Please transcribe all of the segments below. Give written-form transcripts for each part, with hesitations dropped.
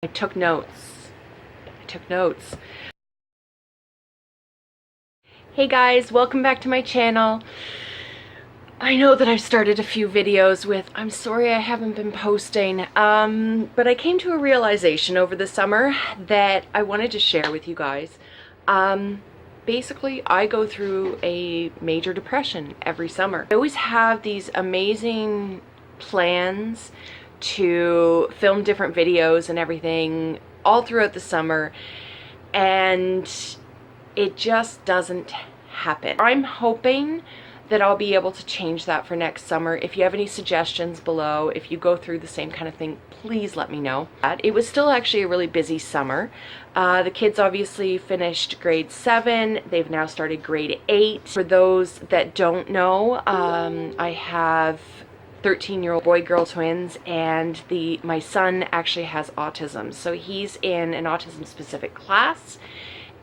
I took notes. I took notes. Hey guys, welcome back to my channel. I know that I've started a few videos with, I'm sorry I haven't been posting, but I came to a realization over the summer that I wanted to share with you guys. Basically, I go through a major depression every summer. I always have these amazing plans to film different videos and everything all throughout the summer, and it just doesn't happen. I'm hoping that I'll be able to change that for next summer. If you have any suggestions below, if you go through the same kind of thing, please let me know. It was still actually a really busy summer. The kids obviously finished grade 7. They've now started grade 8. For those that don't know, I have 13-year-old boy-girl twins, and my son actually has autism. So he's in an autism-specific class,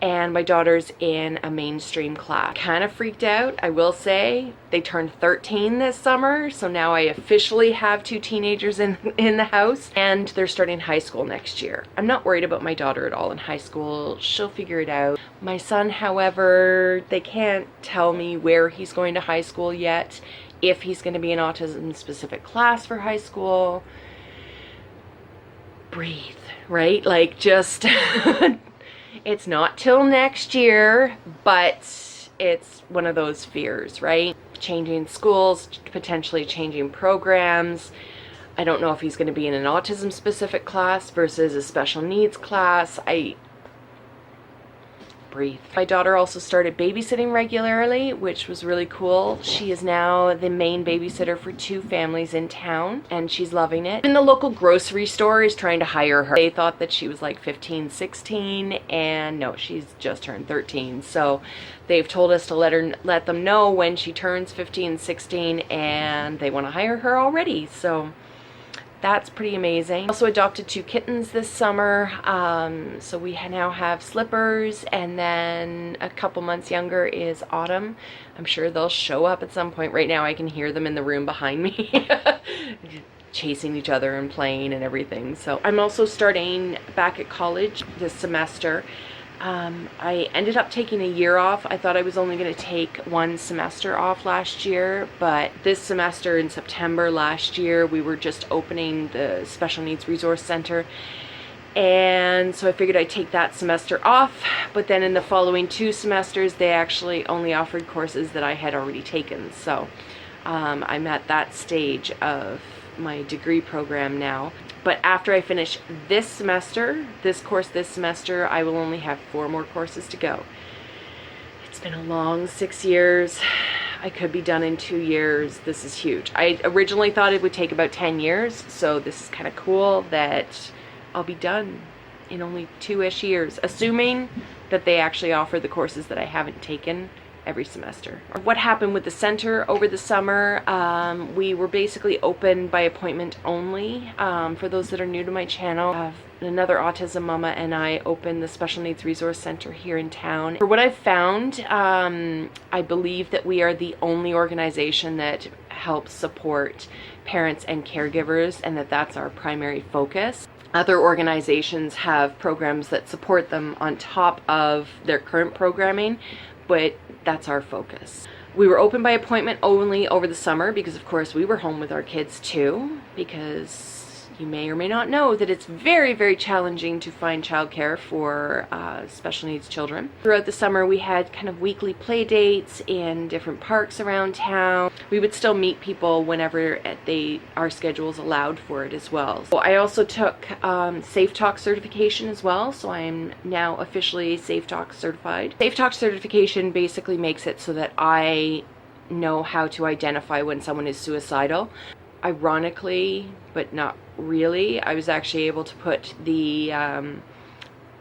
and my daughter's in a mainstream class. Kind of freaked out, I will say. They turned 13 this summer, so now I officially have 2 teenagers in the house, and they're starting high school next year. I'm not worried about my daughter at all in high school. She'll figure it out. My son, however, they can't tell me where he's going to high school yet, if he's going to be an autism-specific class for high school. Breathe, right? Like, just... It's not till next year, but it's one of those fears, right? Changing schools, potentially changing programs. I don't know if he's going to be in an autism-specific class versus a special needs class. Breathe. My daughter also started babysitting regularly, which was really cool. She is now the main babysitter for 2 families in town, and she's loving it. And the local grocery store is trying to hire her. They thought that she was like 15, 16, and no, she's just turned 13. So they've told us to let them know when she turns 15, 16, and they want to hire her already. So that's pretty amazing. Also adopted 2 kittens this summer, so we now have Slippers, and then a couple months younger is Autumn. I'm sure they'll show up at some point. Right now I can hear them in the room behind me chasing each other and playing and everything. So I'm also starting back at college this semester. I ended up taking a year off. I thought I was only going to take 1 semester off last year, but this semester in September last year, we were just opening the Special Needs Resource Center, and so I figured I'd take that semester off. But then in the following 2 semesters, they actually only offered courses that I had already taken. So I'm at that stage of my degree program now. But after I finish this semester, this course this semester, I will only have 4 more courses to go. It's been a long 6 years. I could be done in 2 years. This is huge. I originally thought it would take about 10 years, so this is kind of cool that I'll be done in only 2-ish years, assuming that they actually offer the courses that I haven't taken every semester. What happened with the center over the summer, we were basically open by appointment only. For those that are new to my channel, another autism mama and I opened the Special Needs Resource Center here in town. For what I've found, I believe that we are the only organization that helps support parents and caregivers, and that's our primary focus. Other organizations have programs that support them on top of their current programming, but that's our focus. We were open by appointment only over the summer because, of course, we were home with our kids too, because you may or may not know that it's very, very challenging to find childcare for special needs children. Throughout the summer, we had kind of weekly play dates in different parks around town. We would still meet people whenever our schedules allowed for it as well. So I also took Safe Talk certification as well, so I'm now officially Safe Talk certified. Safe Talk certification basically makes it so that I know how to identify when someone is suicidal. Ironically, but not really, I was actually able to put the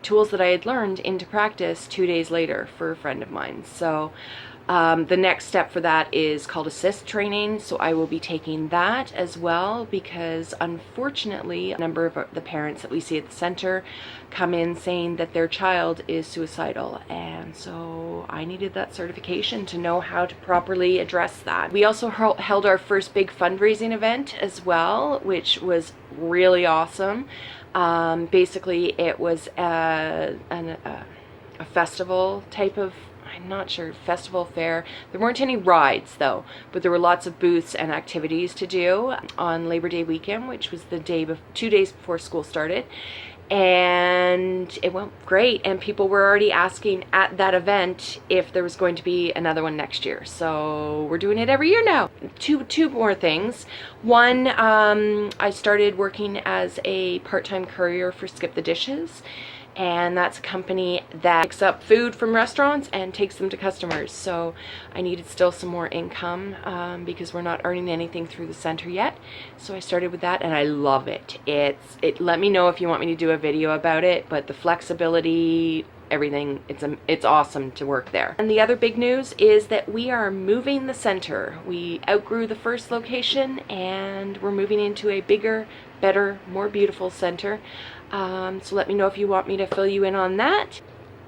tools that I had learned into practice 2 days later for a friend of mine. So the next step for that is called assist training, so I will be taking that as well, because unfortunately a number of the parents that we see at the center come in saying that their child is suicidal, and so I needed that certification to know how to properly address that. We also held our first big fundraising event as well, which was really awesome. Basically, it was a festival type of, I'm not sure, festival fair. There weren't any rides though, but there were lots of booths and activities to do on Labor Day weekend, which was the day 2 days before school started. And it went great, and people were already asking at that event if there was going to be another one next year. So we're doing it every year now. Two more things. One, I started working as a part-time courier for Skip the Dishes, and that's a company that picks up food from restaurants and takes them to customers. So I needed still some more income because we're not earning anything through the center yet. So I started with that, and I love it. Let me know if you want me to do a video about it, but the flexibility, everything, it's awesome to work there. And the other big news is that we are moving the center. We outgrew the first location, and we're moving into a bigger, better, more beautiful center. So let me know if you want me to fill you in on that.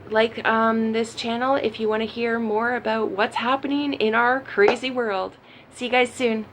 Like this channel if you want to hear more about what's happening in our crazy world. See you guys soon.